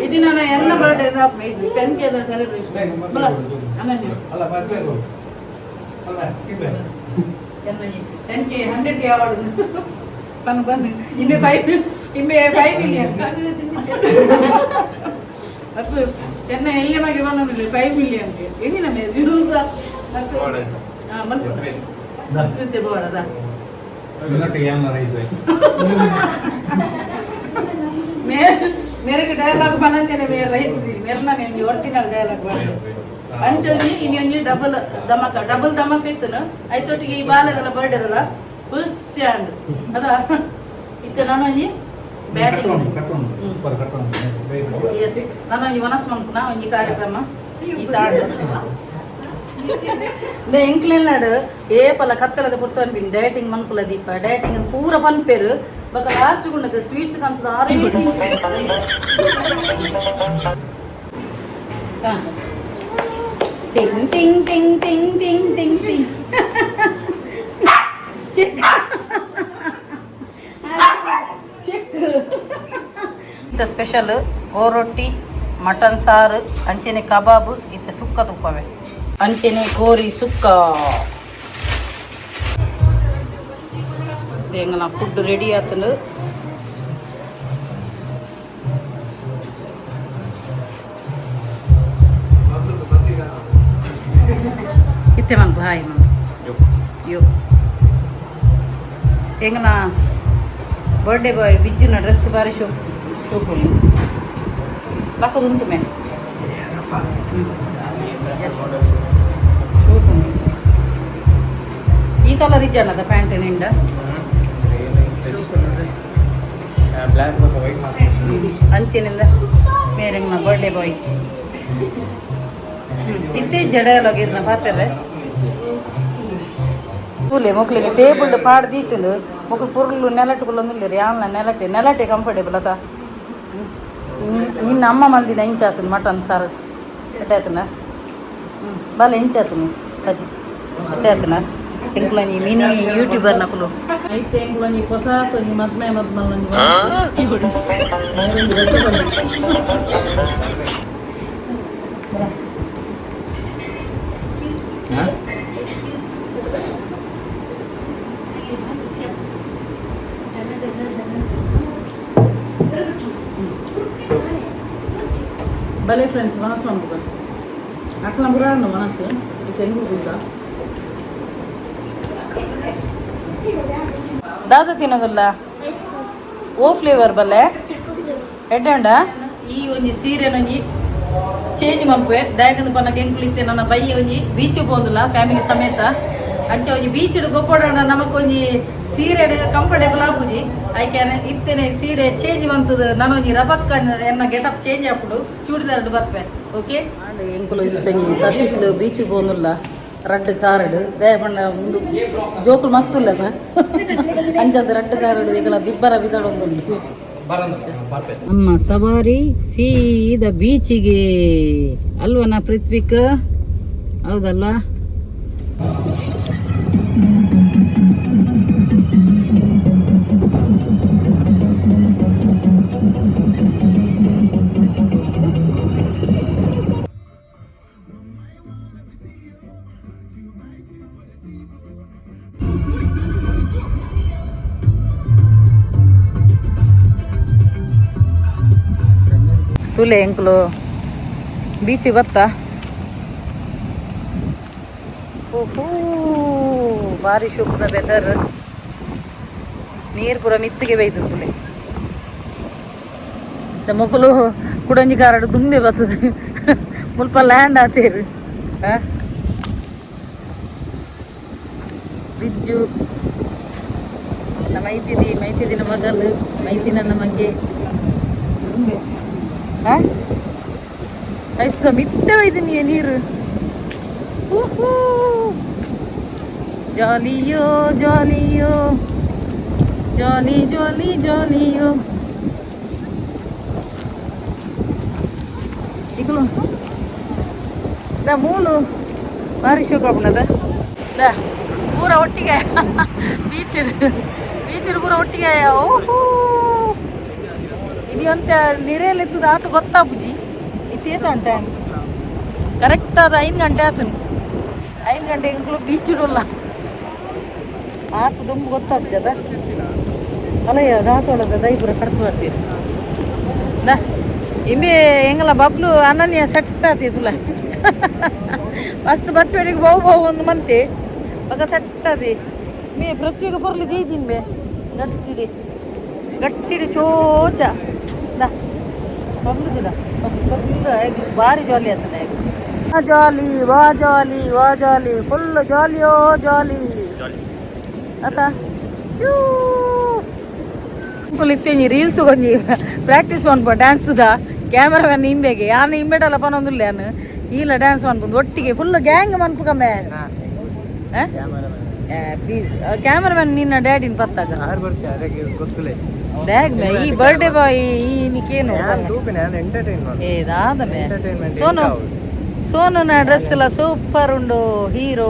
ఇది నా ఎన్న birthday 10K celebration 10K 100K award ಬಂದು ಇಮ್ಮೆ 5 ಮಿಲಿಯನ್ ಅದು ಚೆನ್ನ ಎಲ್ಲಿ ಮಗೆ ಬಂದಿಲ್ಲ 5 ಮಿಲಿಯನ್ ಏನಿಲ್ಲ ಮತ್ತೆ ಬೋಡದ मेरे डायलॉग बनाते ने मेरे राइस दी मेरे ना ने ओरिजिनल डायलॉग बने अंचोनी इनी डबल धमाका इತ್ತು ಐತೊಟ್ಟಿಗೆ ಈ ಬಾಲದಲ್ಲ ಬರ್ಡೇ ಅದಲ್ಲ ಖುಷಿ ಅಂಡ್ ಅದ ಇತ್ತು ನಾನು ಒಂಜಿ ಬ್ಯಾಟಿಂಗ್ ಎಸ್ ನಾನು ಒಂಜಿ ವನಸ್ ಮಂಪುನ ಒಂಜಿ ಕಾರ್ಯಕ್ರಮ ಇತ್ತಾಡು ದ ಎಂಕ್ಲೆಲ್ಲಾಡು ಏಪಲ ಕತ್ತಲದ ಪುರ್ತವನ್ ಬಿನ್ ಡಯಟಿಂಗ್ ಮನ್ಪುಲ ದೀಪ ಡಯಟಿಂಗ್ ಪೂರ ಪನ್ಪೇರು ಬಕ ಲಾಸ್ಟ್ ಗುಣ್ಣದ ಸ್ವೀಟ್ಸ್ ಕಂತದ ಆರೇ ಟಿಂಗ್ ಟಿಂಗ್ ಟಿಂಗ್ ಟಿಂಗ್ ಟಿಂಗ್ ಟಿಂಗ್ ಟಿಂಗ್ ಇಂತ ಸ್ಪೆಷಲ್ ಗೋರೊಟ್ಟಿ ಮಟನ್ ಸಾರು ಅಂಚೆನೆ ಕಬಾಬ್ ಇತ್ತ ಸುಕ್ಕ ತುಪ್ಪವೇ ಅಂಚೆನೆ ಕೋರಿ ಸುಕ್ಕ ಎಂಗನ ಫುಡ್ ರೆಡಿ ಆತನು ಇತ್ತೆ ಮನ್ಪು ಹಾಯ್ ಮನ್ ಯೋ ಎಂಗನ ಬರ್ಡೇ ಬಾಯ್ ಬಿಜ್ಜಿನ ಡ್ರೆಸ್ ಬಾರಿ ಶೋಕು ಪಕ್ಕದುಂಟು ಮೇ ಈ ಕಲರ್ ಇಜ್ಜನದ ಪ್ಯಾಂಟಿನಿಂದ ಅಂಚಿನಿಂದ ಮೇರೆಂಗ್ನ ಬರ್ಡೇ ಬಾಯ್ ಇತ್ತೇ ಜಡಲಾಗಿರ್ನ ಪಾತ್ರೆ ಕೂಲೆ ಮಕ್ಳಿಗೆ ಟೇಬಲ್ ಪಾಡ್ದೀತಲು ಮಕ್ಳು ಪುರ್ಲು ನೆಲಟುಗಳೊಂದಿಲ್ಲ ಯಾವನ ನೆಲಟೆ ಕಂಫರ್ಟೇಬಲ್ ಅದ ನಿನ್ನ ಅಮ್ಮ ಮಲ್ದಿನ ಇಂಚಾತನು ಮಟನ್ ಸಾರು ಎಟ್ಟಾಯ್ತನ ಬಾಲ ಇಂಚಾತನು ಕಜಿ ಎಟ್ಟಾಯ್ತನ ಎಂಕ್ಲನಿ ಮಿನಿ ಯೂಟ್ಯೂಬರ್ ನಕಲು ಐತೆ ಎಂಕ್ಲನಿ ಹೊಸ ತೊಂದಿ ಮದ್ಮೆ ಮದ್ಮಲ್ಲೊಂದಿ ಭಲೆ ಫ್ರೆಂಡ್ಸ್ ಮನಸ್ಸು ಮಾಡ್ಬೇಕು ಅಟ್ಲ ಬುರಾಣ ಮನಸ್ಸು ಇದು ಹೆಂಗೂ ಗೊತ್ತ ದಾದ ತಿನ್ನೋದಿಲ್ಲ ಓ ಫ್ಲೇವರ್ ಬಲ್ಲೆ ಎಡ್ಡಂಡ ಈ ಒಂಜಿ ಸೀರೆ ಒಂಜಿ ಚೇಂಜ್ ಮಲ್ಪೆ ದಯಗಂದು ಪನ್ನಕ್ಕೆ ಎಂಕುಳಿಸ್ತೆ ನನ್ನ ಬೈ ಒಂಜಿ ಬೀಚಿಗೆ ಹೋದಿಲ್ಲ ಫ್ಯಾಮಿಲಿ ಸಮೇತ ಅಂಚೆ ಒಂಜಿ ಬೀಚ್ ಗೊಪ್ಪೋಣ ನಮಕೊಂಜಿ ಸೀರೆ ಕಂಫರ್ಟೇಬಲ್ ಆಪುಜಿ ಆಯ್ಕೆ ಇತ್ತೇನೆ ಸೀರೆ ಚೇಂಜ್ ಬಂತದ ನಾನು ಒಂಜಿ ರಬಕ್ಕ ಎನ್ನ ಗೆಟಪ್ ಚೇಂಜ್ ಆಪುಡು ಚೂಡಿದಾರ್ ಬರ್ಪೆ ಓಕೆ ಅಂಡ್ ಎಂಕುಲು ಇತ್ತಂಜಿ ಸಸಿತ್ಲು ಬೀಚಿಗೆ ಹೋದಿಲ್ಲ ರಡ್ಡ್ ಕಾರಡು ದಯಪಂಡ ಮುಂದು ಜೋಕುಲು ಮಸ್ತ್ ಇಲ್ಲದ ಅಂಚದ ರಡ್ಡ್ ಕಾರಡು ಈಗಲ ದಿಬ್ಬರ ಬಿದಡೊಂದುಂಟು ನಮ್ಮ ಸವಾರಿ ಸೀದಾ ಬೀಚಿಗೆ ಅಲ್ವನಾ ಪೃಥ್ವಿಕ್ ಹೌದಲ್ಲ ತುಲೆ ಎಂಕ್ಲು ಬೀಚಿಗೆ ಬತ್ತಾ ಓಹೋ ಭಾರಿ ಶುಭದ ವೆದರ್ ನೀರು ಪೂರ ಮಿತ್ತಿಗೆ ಬೈತು ತುಲೆ ಮೊಗಲು ಕುಡಂಜಿ ಕಾರಡು ದುಂಬೆ ಬರ್ತದೆ ಮುಲ್ಪ ಲ್ಯಾಂಡ್ ಆತೇರು ಬಿಜ್ಜು ನಮ್ಮ ಮೈತಿದಿನ ಮಗಲು ಮೈತಿ ನನ್ನ ಮಗೆ ಐಸ ಮಿತ್ತವೈದನಿಯ ನೀರು ಜಾಲಿಯೋ ಜಾಲಿಯೋ ಜಾಲಿ ಜಾಲಿ ಜಾಲಿಯೋ ಇಕಲು ದ ಮೂಲು ಭಾರಿ ಶೋಕ ಆಪುನದ ದ ಪೂರ ಒಟ್ಟಿಗೆ ಬೀಚ್ ಪೂರ ಒಟ್ಟಿಗೆ ಓಹೋ ಇದು ಅಂತ ನಿರೇಲೆತ್ತದ ಆತ ಗೊತ್ತಾ ಬುಜಿ ಇತ್ತೇತ ಉಂಟ ಕರೆಕ್ಟ್ ಅದು 5 ಗಂಟೆ ಆತನು 5 ಗಂಟೆಗೆ ಬೀಚ್ ಇಡಲ್ಲ ಆತ ತುಂಬ ಗೊತ್ತಾಗ್ತದ ಅಲ್ಲಯ್ಯ ದಾಸೋಳದ ದೈಪುರ ಖರ್ಚು ಮಾಡ್ತೀರಿ ದ ಇಂಬೆ ಹೆಂಗಲ್ಲ ಬಬ್ಲು ಅನನ್ಯ ಸೆಟ್ ಆತಿದ್ಲ ಫಸ್ಟ್ ಬರ್ತಡೆಗೆ ಬಹು ಒಂದು ಮಂತೆ ಆಗ ಸೆಟ್ ಆದಿ ಮೇ ಪ್ರತ್ಯೇಕ ಬರಲಿ ಜೈಜಿನ್ ಬೇ ಗಟ್ಟಿಡಿ ಚೋಚ ದ ಬಬ್ಲು ದಿನ ಭಾರಿ ಜಾಲಿ ಆಗ್ತದೆ ಜಾಲಿ ವಾ ಜಾಲಿ ವಾ ಜಾಲಿ ಫುಲ್ ಜಾಲಿಯೋ ಜಾಲಿ ಆತ ಇತ್ತೇನಿ ರೀಲ್ಸ್ ಕೊಂಜಿ ಪ್ರಾಕ್ಟೀಸ್ ಮಾಡ್ಬೋ ಡ್ಯಾನ್ಸ್ದ ಕ್ಯಾಮರಾಮನ್ ಇಂಬೆಗೆ ಯಾನು ಇಂಬೆಡಲ್ಲ ಪನೊಂದಿಲ್ಲ ಯಾನು ಈಲ ಡ್ಯಾನ್ಸ್ ಮಾಡ್ಬೋದು ಒಟ್ಟಿಗೆ ಫುಲ್ ಗ್ಯಾಂಗ್ ಮನ್ಪುಕಮ್ಮೆ ಪ್ಲೀಸ್ ಕ್ಯಾಮರಾಮನ್ ನಿನ್ನ ಡ್ಯಾಡಿನ ಪತ್ತಾಗ ಡ್ಯಾಗ್ ಮೇ ಈ ಬರ್ಡೇ ಬಾಯ್ ಈ ನಿಕೇನು ಏದಾದ ಮೇ ಸೋನುನ ಡ್ರೆಸ್ ಎಲ್ಲ ಸೂಪರ್ ಉಂಡು ಹೀರೋ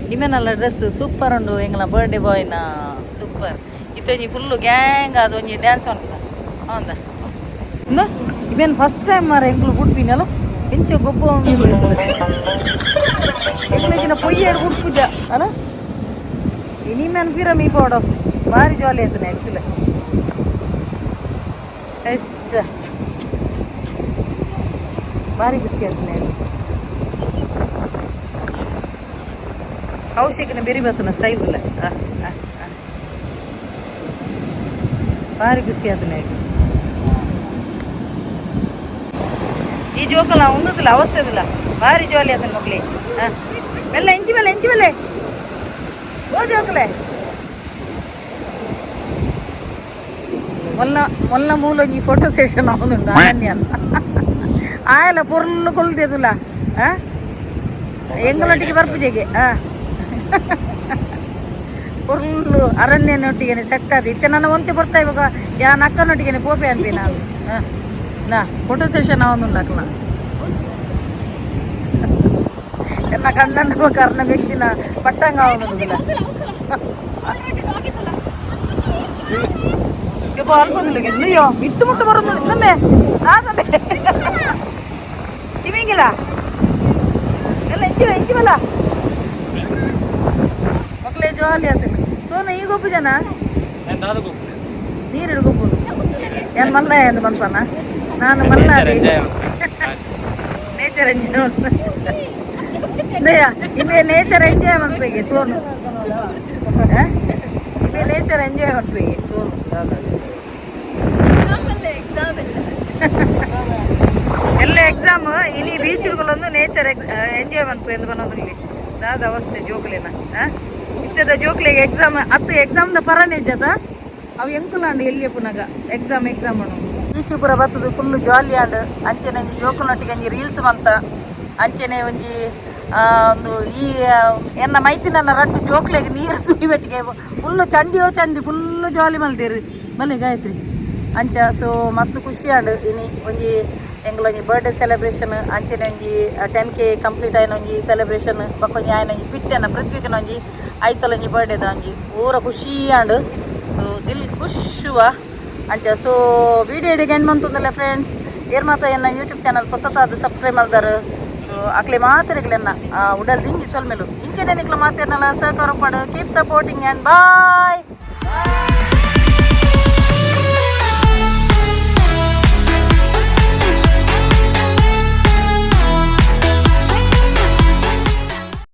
ನಿಮ್ಮೆನಲ್ಲ ಡ್ರೆಸ್ ಸೂಪರ್ ಉಂಡು ಎಂಗಲ ಬರ್ಡೇ ಬಾಯ್ನ ಸೂಪರ್ ಇತ್ತೊಂಜಿ ಫುಲ್ಲು ಗ್ಯಾಂಗ್ ಅದು ಒಂಜಿ ಡ್ಯಾನ್ಸ್ ಮಾಡ್ತದ ಹೌದಾ ಇವೇನು ಫಸ್ಟ್ ಟೈಮ್ ಮಾರ ಎಂಗ್ಳು ಬಿಡ್ತೀನಲ್ಲ ಹೆಂಚ ಗೊಬ್ಬ ಎಂಗ್ಳಿಗಿನ ಪೊಯ್ಯೇಡು ಹುಡ್ಪುಜ ಅಲ್ಲ ನಿಮ್ಮೇನು ಪೀರ ಮೀ ಪೋಡೋ ಭಾರಿ ಜಾಲಿ ಆಯ್ತಾನೆ ಆ್ಯಕ್ಚುಲಿ ಎಸ್ ಭಾರಿ ಖುಷಿ ಆಗ್ತಾನೆ ಕೌಶಿಕನ ಬೆರಿ ಬರ್ತನ ಸ್ಟೈಲ್ ಇಲ್ಲ ಭಾರಿ ಖುಷಿ ಆಗ್ತಾನೆ ಈ ಜೋಕಲ್ಲ ಉಂದದಿಲ್ಲ ಅವಸ್ಥೆ ಇದಿಲ್ಲ ಭಾರಿ ಜಾಲಿ ಆತನ ಮಕ್ಳಿ ಮೆಲ್ಲ ಎಂಚಿ ಮೇಲೆ ಓ ಜೋಕಲೆ ಮೊಲ್ಲ ಮೂಲೊಂಜಿ ಫೋಟೋ ಸೆಷನ್ ಅವನುಂಡು ಅನನ್ಯ ಆಯಲ್ಲ ಪೊರ್ಲು ಕೊಲ್ದಿಯದಿಲ್ಲ ಎಂಗಲೊಟ್ಟಿಗೆ ಬರ್ಪುಜೆಗೆ ಪೊರ್ಲು ಅರಣ್ಯನೊಟ್ಟಿಗೆ ಸೆಟ್ ಆದ ಇತ್ತೆ ನನ್ನ ಒಂತೆ ಬರ್ತಾ ಇವಾಗ ಯಾನ್ ಅಕ್ಕನೊಟ್ಟಿಗೆ ಪೋಪೆ ಅಂತೆ ನಾನು ನಾ ಫೋಟೋ ಸೆಷನ್ ಅವನುಂಡು ಅಕ್ಕನ ಎನ್ನ ಕಣ್ಣನ್ನು ಕರ್ಣ ವ್ಯಕ್ತಿನ ಪಟ್ಟಂಗ ಅವನುಂಡಿಲ್ಲ ಅಲ್ಪದಿಲ್ಲ ಮಿತ್ತು ಮುಟ್ಟು ಬರೋದು ನಮ್ಮೆ ಆದಮೆ ತಿಮಿಂಗಿಲ್ಲ ಎಲ್ಲ ಹೆಂಚಿವಲ್ಲ ಮಕ್ಕಳೇ ಜಾಲಿ ಅಂತ ಸೋನ ಈಗ ಒಬ್ಬ ಜನ ನೀರಿಡು ಗೊಬ್ಬು ಏನು ಮಲ್ಲ ಎಂದು ಬಂದ್ಪನ ನಾನು ಮಲ್ಲ ನೇಚರ್ ಎಂಜಾಯ್ ಇವೇ ನೇಚರ್ ಎಂಜಾಯ್ ಮಾಡ್ಬೇಕು ಸೋನು ಇವೇ ನೇಚರ್ ಎಂಜಾಯ್ ಮಾಡ್ಬೇಕು ಸೋನು ಎಲ್ಲ ಎಕ್ಸಾಮ್ ಇಲ್ಲಿ ಬೀಚ್ಗಳೊಂದು ನೇಚರ್ ಎಂಜಾಯ್ ಮಾಡ್ಬೇಕು ಎಂದು ಬನ್ನೋದ್ರಲ್ಲಿ ಅದಾದ ಅವಸ್ಥೆ ಜೋಕ್ಲಿನ ಇತ್ತದ ಜೋಕ್ಲಿಗೆ ಎಕ್ಸಾಮ್ ಅತ್ತು ಎಕ್ಸಾಮ್ದ ಪರನೇ ಜದ ಅವು ಎಂಕುಲಾಂಡು ಎಲ್ಲಿಯ ಪುನಗ ಎಕ್ಸಾಮ್ ಅನ್ನು ಬೀಚ್ ಪೂರ ಬರ್ತದೆ ಫುಲ್ಲು ಜಾಲಿ ಆಂಡ್ ಅಂಚೆನೆ ಒಂಜಿ ಜೋಕುನೊಟ್ಟಿಗೆ ಒಂಜಿ ರೀಲ್ಸ್ ಬಂತ ಅಂಚೆನೆ ಒಂಜಿ ಒಂದು ಈ ಎನ್ನ ಮೈತಿನ ರಡ್ಡು ಜೋಕ್ಲೆಗೆ ನೀರು ತುಳಿಬೆಟ್ಟಿಗೆ ಫುಲ್ಲು ಚಂಡಿ ಫುಲ್ಲು ಜಾಲಿ ಮಲ್ತೀರಿ ಬನ್ನಿ ಗಾಯತ್ರಿ ಅಂಚ ಸೊ ಮಸ್ತ್ ಖುಷಿ ಆಂಡ್ ಇನಿ ಒಂಜಿ ಎಂಗ್ಲೊಂಜಿ ಬರ್ಡೇ ಸೆಲೆಬ್ರೇಷನ್ ಅಂಚೆನೆ ಒಂಜಿ 10K ಕಂಪ್ಲೀಟ್ ಆಯ್ನ ಒಂಜಿ ಸೆಲೆಬ್ರೇಷನ್ ಬಕ್ಕೊಂಜಿ ಆಯ್ನ ಒಂಜಿ ಪಿಟ್ಟೆನ ಪೃಥ್ವಿಕನ ಒಂಜಿ ಐತಲೊಂಜಿ ಬರ್ಡೇದ ಒಂಜಿ ಪೂರ ಖುಷಿ ಆಂಡ್ ಸೊ ದಿಲ್ ಖುಷುವ ಅಂಚ ಸೊ ವಿಡಿಯೋ ಹಿಡಿಗೆ ಎಂಡ್ ಮಂತಂದಲ್ಲ ಫ್ರೆಂಡ್ಸ್ ಏರ್ ಮಾತ ಎನ್ನ ಯೂಟ್ಯೂಬ್ ಚಾನಲ್ ಹೊಸತಾದ ಸಬ್ಸ್ಕ್ರೈಬ್ ಮಾಡ್ದಾರ ಸೊ ಅಕ್ಲೆ ಮಾತಿರಗ್ಲೆನ್ನ ಉಡಲ್ ದಿಂಗಿ ಸೊಲ್ಮೇಲು ಇಂಚೆನೆ ನಿಕ್ಲ ಮಾತಿರ್ನಲ್ಲ ಸಹಕಾರ ಪಡು ಕೀಪ್ ಸಪೋರ್ಟಿಂಗ್ ಆ್ಯಂಡ್ ಬಾಯ್.